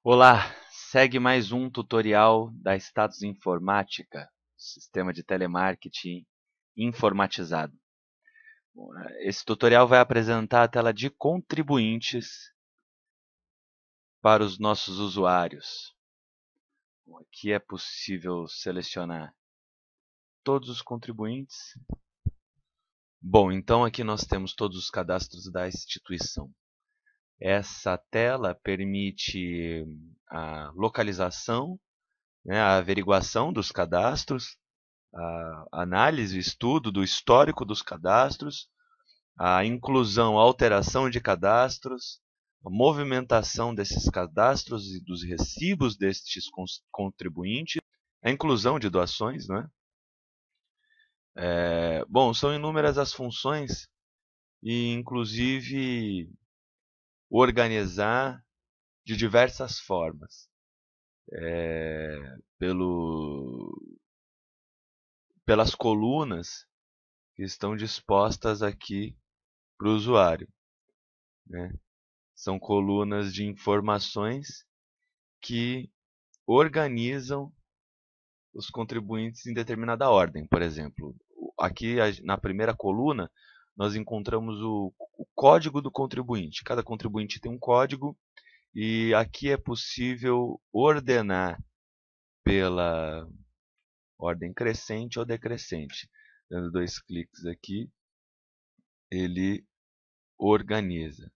Olá, segue mais um tutorial da Status Informática, sistema de telemarketing informatizado. Bom, esse tutorial vai apresentar a tela de contribuintes para os nossos usuários. Bom, aqui é possível selecionar todos os contribuintes. Bom, então aqui nós temos todos os cadastros da instituição. Essa tela permite a localização, a averiguação dos cadastros, a análise, o estudo do histórico dos cadastros, a inclusão, a alteração de cadastros, a movimentação desses cadastros e dos recibos destes contribuintes, a inclusão de doações, né? Bom, são inúmeras as funções e, inclusive, organizar de diversas formas. Pelas colunas que estão dispostas aqui para o usuário, né? São colunas de informações que organizam os contribuintes em determinada ordem. Por exemplo, aqui na primeira coluna, nós encontramos o código do contribuinte. Cada contribuinte tem um código e aqui é possível ordenar pela ordem crescente ou decrescente. Dando 2 cliques aqui, ele organiza.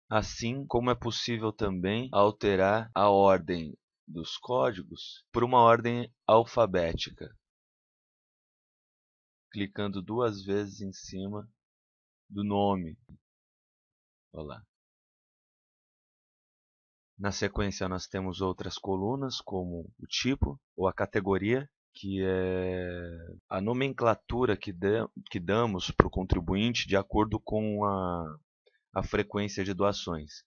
Assim como é possível também alterar a ordem dos códigos por uma ordem alfabética, clicando 2 vezes em cima do nome. Olha lá. Na sequência, nós temos outras colunas, como o tipo ou a categoria, que é a nomenclatura que damos para o contribuinte de acordo com a frequência de doações.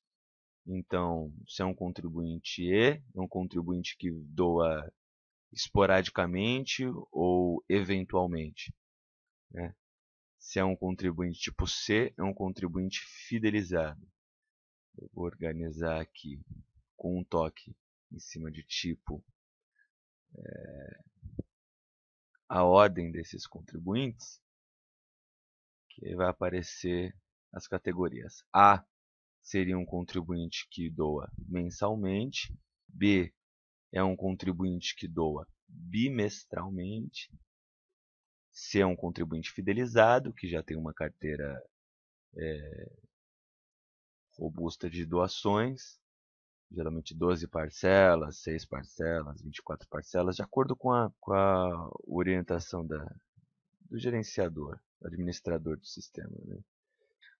Então, se é um contribuinte E, é um contribuinte que doa esporadicamente ou eventualmente, né? Se é um contribuinte tipo C, é um contribuinte fidelizado. Eu vou organizar aqui com um toque em cima de tipo a ordem desses contribuintes, que aí vai aparecer as categorias. A seria um contribuinte que doa mensalmente. B é um contribuinte que doa bimestralmente. C é um contribuinte fidelizado, que já tem uma carteira robusta de doações, geralmente 12 parcelas, 6 parcelas, 24 parcelas, de acordo com a orientação do gerenciador, administrador do sistema, né?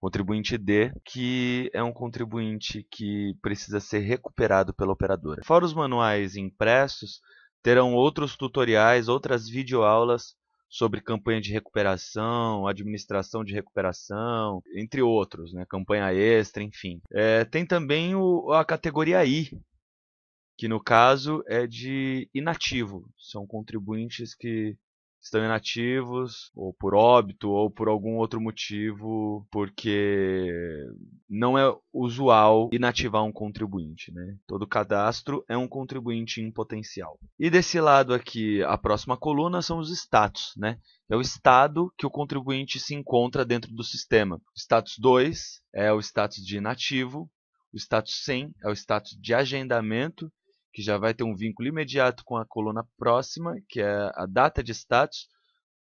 Contribuinte D, que é um contribuinte que precisa ser recuperado pela operadora. Fora os manuais impressos, terão outros tutoriais, outras videoaulas sobre campanha de recuperação, administração de recuperação, entre outros, né? Campanha extra, enfim. Tem também a categoria I, que no caso é de inativo. São contribuintes que estão inativos, ou por óbito, ou por algum outro motivo, porque não é usual inativar um contribuinte, né? Todo cadastro é um contribuinte em potencial. E desse lado aqui, a próxima coluna são os status, né? É o estado que o contribuinte se encontra dentro do sistema. O status 2 é o status de inativo, o status 100 é o status de agendamento, que já vai ter um vínculo imediato com a coluna próxima, que é a data de status.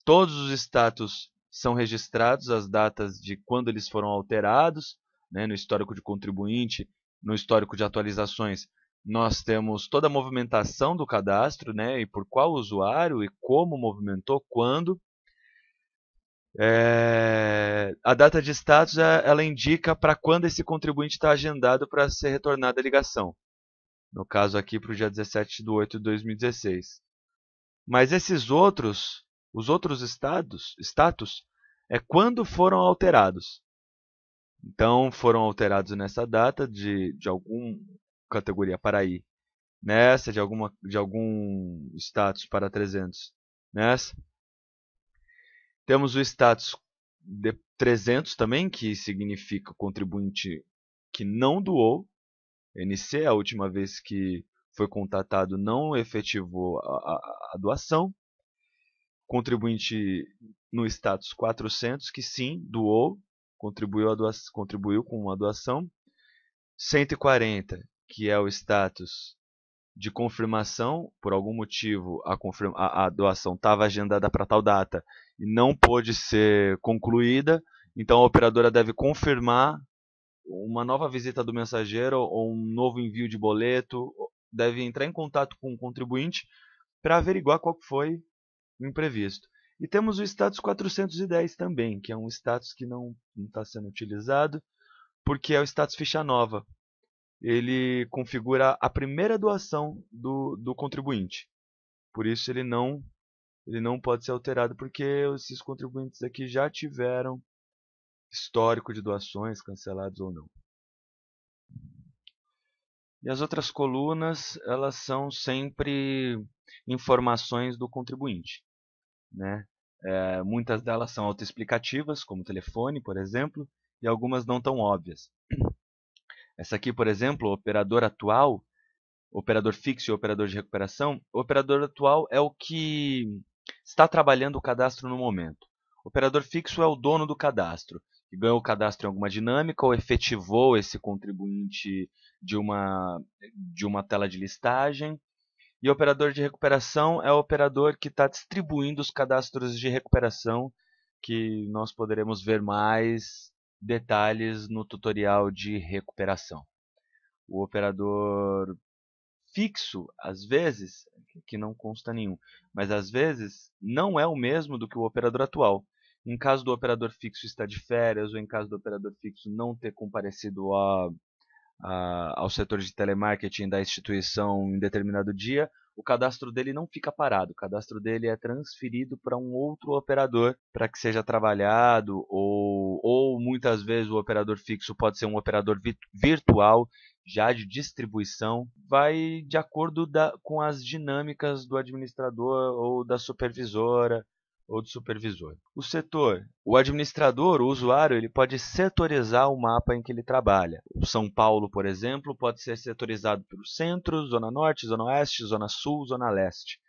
Todos os status são registrados, as datas de quando eles foram alterados, né, no histórico de contribuinte, no histórico de atualizações. Nós temos toda a movimentação do cadastro, né, e por qual usuário e como movimentou, quando. A data de status ela indica para quando esse contribuinte está agendado para ser retornada a ligação. No caso aqui para o dia 17/8/2016. Mas os outros status, é quando foram alterados. Então, foram alterados nessa data de alguma categoria para I, nessa, de algum status para 300, nessa. Temos o status de 300 também, que significa o contribuinte que não doou. NC, a última vez que foi contatado, não efetivou a doação. Contribuinte no status 400, que sim, doou, contribuiu com uma doação. 140, que é o status de confirmação, por algum motivo a doação estava agendada para tal data e não pôde ser concluída, então a operadora deve confirmar uma nova visita do mensageiro ou um novo envio de boleto, deve entrar em contato com o contribuinte para averiguar qual foi o imprevisto. E temos o status 410 também, que é um status que não está sendo utilizado, porque é o status ficha nova. Ele configura a primeira doação do contribuinte. Por isso ele não pode ser alterado, porque esses contribuintes aqui já tiveram histórico de doações cancelados ou não. E as outras colunas, elas são sempre informações do contribuinte, né? Muitas delas são autoexplicativas, como telefone, por exemplo, e algumas não tão óbvias. Essa aqui, por exemplo, o operador atual, operador fixo e operador de recuperação. O operador atual é o que está trabalhando o cadastro no momento. O operador fixo é o dono do cadastro, que ganhou o cadastro em alguma dinâmica ou efetivou esse contribuinte de uma tela de listagem. E o operador de recuperação é o operador que está distribuindo os cadastros de recuperação, que nós poderemos ver mais detalhes no tutorial de recuperação. O operador fixo, às vezes, que não consta nenhum, mas às vezes não é o mesmo do que o operador atual. Em caso do operador fixo estar de férias ou em caso do operador fixo não ter comparecido ao setor de telemarketing da instituição em determinado dia, o cadastro dele não fica parado. O cadastro dele é transferido para um outro operador para que seja trabalhado, ou muitas vezes o operador fixo pode ser um operador virtual, já de distribuição, vai de acordo com as dinâmicas do administrador ou da supervisora ou do supervisor. O setor, o administrador, o usuário, ele pode setorizar o mapa em que ele trabalha. O São Paulo, por exemplo, pode ser setorizado pelo centro, zona norte, zona oeste, zona sul, zona leste.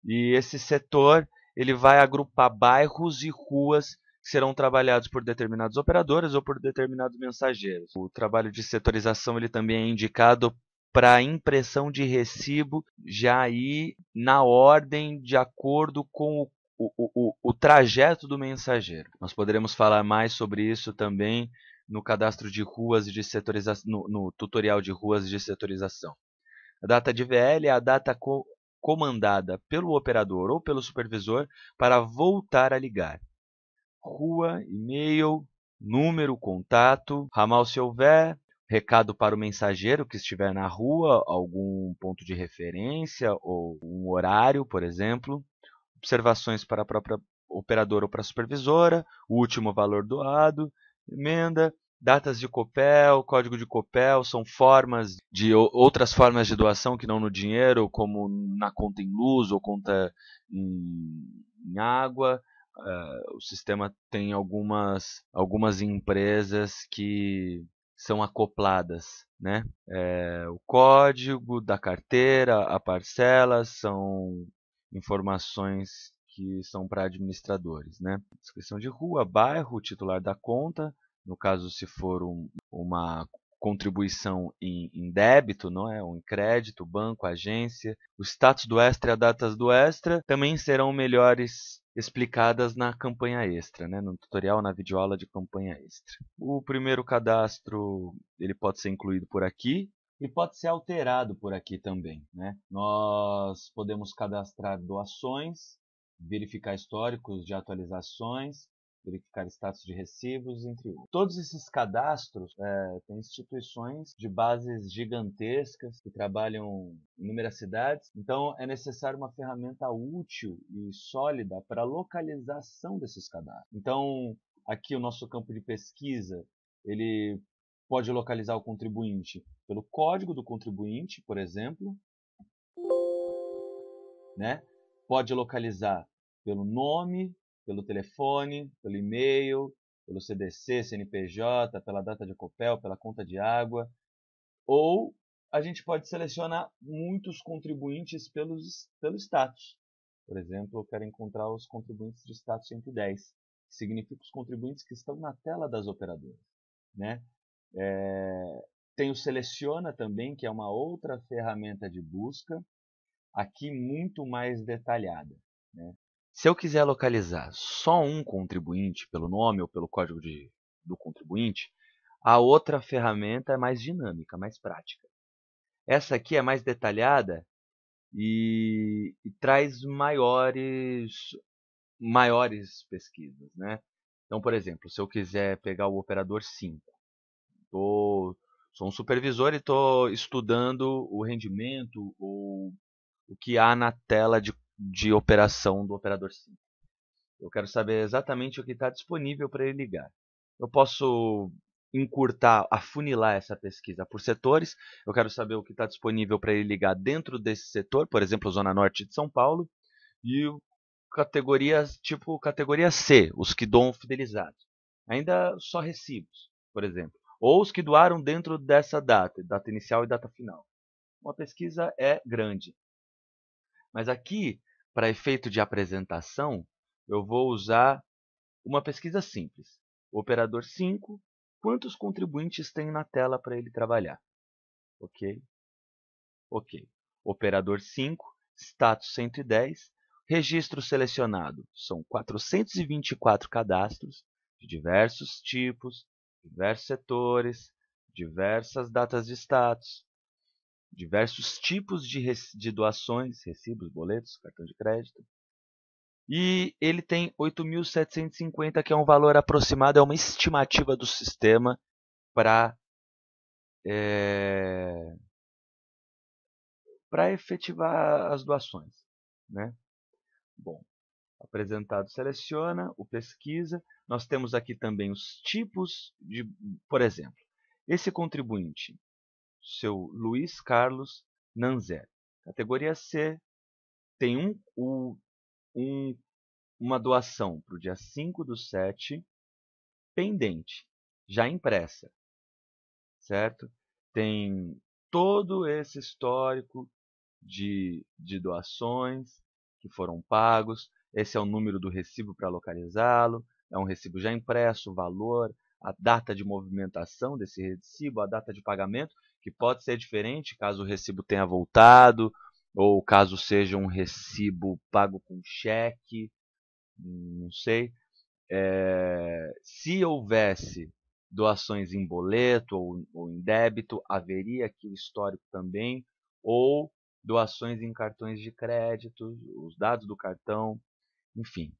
E esse setor ele vai agrupar bairros e ruas que serão trabalhados por determinados operadores ou por determinados mensageiros. O trabalho de setorização ele também é indicado para impressão de recibo, já aí na ordem de acordo com o trajeto do mensageiro. Nós poderemos falar mais sobre isso também no cadastro de ruas de setorização, no tutorial de ruas de setorização. A data de VL é a data comandada pelo operador ou pelo supervisor para voltar a ligar. Rua, e-mail, número, contato, ramal se houver, recado para o mensageiro que estiver na rua, algum ponto de referência ou um horário, por exemplo. Observações para a própria operadora ou para a supervisora, o último valor doado, emenda, datas de COPEL, código de COPEL, são formas de outras formas de doação que não no dinheiro, como na conta em luz ou conta em água. O sistema tem algumas empresas que são acopladas, né? O código da carteira, a parcela, são informações que são para administradores, né? Descrição de rua, bairro, titular da conta, no caso se for uma contribuição em débito, não é? Ou em crédito, banco, agência. O status do extra e as datas do extra também serão melhores explicadas na campanha extra, né? No tutorial, na videoaula de campanha extra. O primeiro cadastro ele pode ser incluído por aqui, e pode ser alterado por aqui também, né? Nós podemos cadastrar doações, verificar históricos de atualizações, verificar status de recibos, entre outros. Todos esses cadastros têm instituições de bases gigantescas que trabalham em inúmeras cidades, então é necessário uma ferramenta útil e sólida para a localização desses cadastros. Então, aqui o nosso campo de pesquisa, ele pode localizar o contribuinte pelo código do contribuinte, por exemplo, né? Pode localizar pelo nome, pelo telefone, pelo e-mail, pelo CDC, CNPJ, pela data de COPEL, pela conta de água. Ou a gente pode selecionar muitos contribuintes pelo status. Por exemplo, eu quero encontrar os contribuintes de status 110, que significa os contribuintes que estão na tela das operadoras, né? Tem o Seleciona também, que é uma outra ferramenta de busca, aqui muito mais detalhada, né? Se eu quiser localizar só um contribuinte pelo nome ou pelo código do contribuinte, a outra ferramenta é mais dinâmica, mais prática. Essa aqui é mais detalhada e traz maiores pesquisas, né? Então, por exemplo, se eu quiser pegar o operador 5, sou um supervisor e estou estudando o rendimento ou o que há na tela de operação do operador 5. Eu quero saber exatamente o que está disponível para ele ligar. Eu posso encurtar, afunilar essa pesquisa por setores. Eu quero saber o que está disponível para ele ligar dentro desse setor, por exemplo, Zona Norte de São Paulo, e categorias tipo categoria C, os que doam fidelizados. Ainda só recibos, por exemplo. Ou os que doaram dentro dessa data inicial e data final. Uma pesquisa é grande. Mas aqui, para efeito de apresentação, eu vou usar uma pesquisa simples. O operador 5, quantos contribuintes tem na tela para ele trabalhar? Ok? Ok. Operador 5, status 110, registro selecionado. São 424 cadastros de diversos tipos, diversos setores, diversas datas de status, diversos tipos de doações, recibos, boletos, cartão de crédito. E ele tem 8.750, que é um valor aproximado, é uma estimativa do sistema para efetivar as doações, né? Bom, apresentado seleciona, o pesquisa. Nós temos aqui também os tipos de, por exemplo, esse contribuinte, seu Luiz Carlos Nanzer, categoria C, tem uma doação para o dia 5/7, pendente, já impressa, certo? Tem todo esse histórico de doações que foram pagos. Esse é o número do recibo para localizá-lo. É um recibo já impresso, o valor, a data de movimentação desse recibo, a data de pagamento, que pode ser diferente caso o recibo tenha voltado ou caso seja um recibo pago com cheque, não sei. Se houvesse doações em boleto ou em débito, haveria aqui o histórico também, ou doações em cartões de crédito, os dados do cartão, enfim.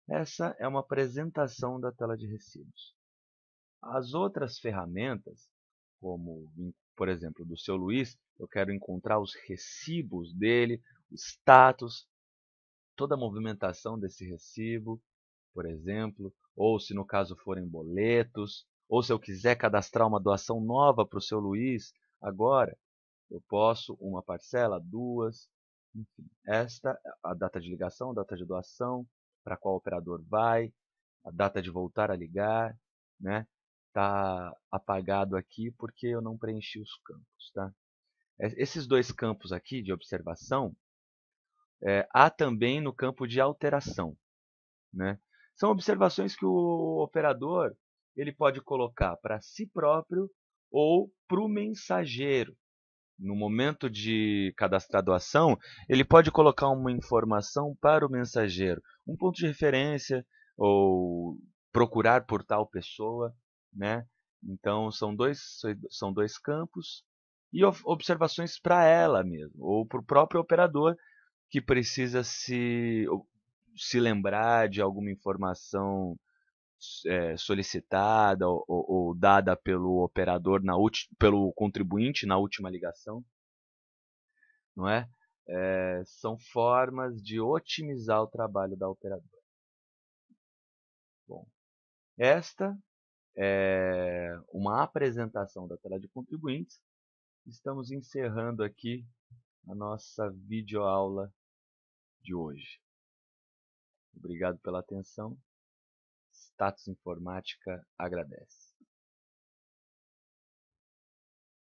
Essa é uma apresentação da tela de recibos. As outras ferramentas, como, por exemplo, do seu Luiz, eu quero encontrar os recibos dele, o status, toda a movimentação desse recibo, por exemplo, ou se no caso forem boletos, ou se eu quiser cadastrar uma doação nova para o seu Luiz, agora eu posso uma parcela, duas, enfim. Esta a data de ligação, a data de doação, para qual operador vai, a data de voltar a ligar, né? Está apagado aqui porque eu não preenchi os campos, tá? Esses dois campos aqui de observação, há também no campo de alteração, né? São observações que o operador ele pode colocar para si próprio ou para o mensageiro. No momento de cadastrar doação, ele pode colocar uma informação para o mensageiro, um ponto de referência ou procurar por tal pessoa, né? Então são dois campos e observações para ela mesmo, ou para o próprio operador que precisa se lembrar de alguma informação solicitada ou dada pelo operador, pelo contribuinte na última ligação, não é? São formas de otimizar o trabalho da operadora. Bom, esta é uma apresentação da tela de contribuintes. Estamos encerrando aqui a nossa videoaula de hoje. Obrigado pela atenção. Status Informática agradece.